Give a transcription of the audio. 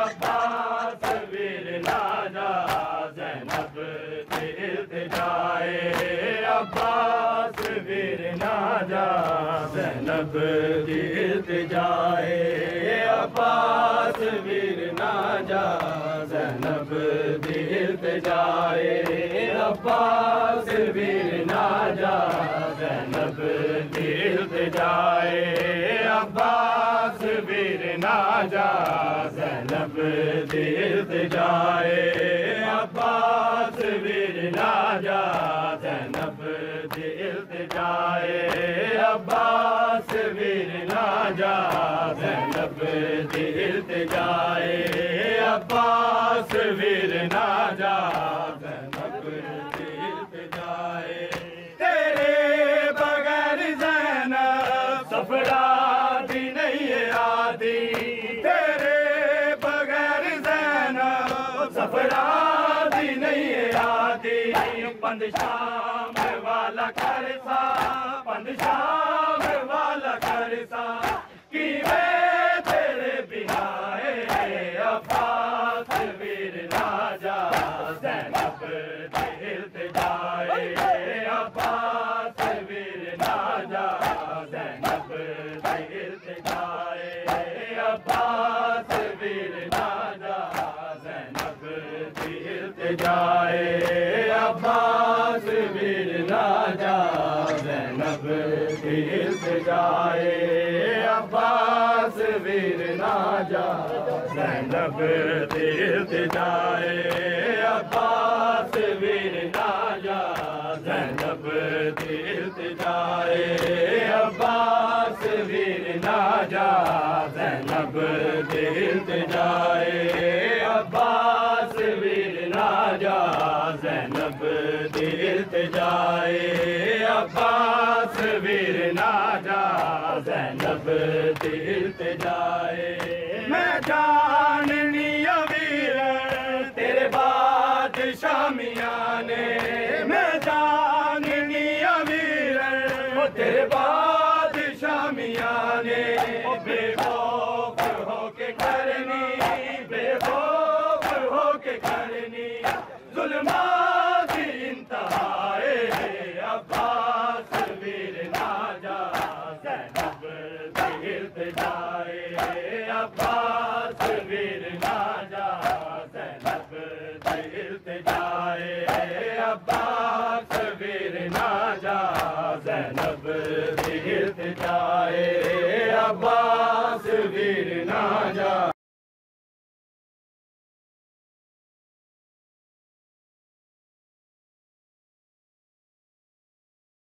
अब्बास वीर नाजा ज़ैनब दी इल्तिजाए अब्बास वीर नाजा ज़ैनब दी इल्तिजाए अब्बास वीर नाजा ज़ैनब दी इल्तिजाए अब्बास वीर नाजा ज़ैनब दी इल्तिजाए अब्बास वीर नाजा ज़ैनब दी इल्तिजाए अब्बास वीर नाजा ज़ैनब दी इल्तिजाए अब्बास वीर नाजा ज़ैनब दी इल्तिजाए अब्बास वीर नाजा ज़ैनब दी इल्तिजाए तेरे बगैर ज़ैनब सफरा दी नहीं है आदि तेरे बगैर ज़ैनब सफरा दी नहीं है आदि पंद शाम वाला करसा पंद शाम वाला करसा कि मैं तेरे बिना अब्बास वीर नाजा ज़ैनब दी इल्तिजाए अब्बास वीर नाजा ज़ैनब दी इल्तिजाए अब्बास वीर नाजा ज़ैनब दी इल्तिजाए अब्बास वीर नाजा ज़ैनब दी इल्तिजाए अब्बास वीर नाजा ज़ैनब दी इल्तिजाए अब्बास वीर नाजा ज़ैनब दी इल्तिजाए अब्बास वीर नाजा ज़ैनब दी इल्तिजाए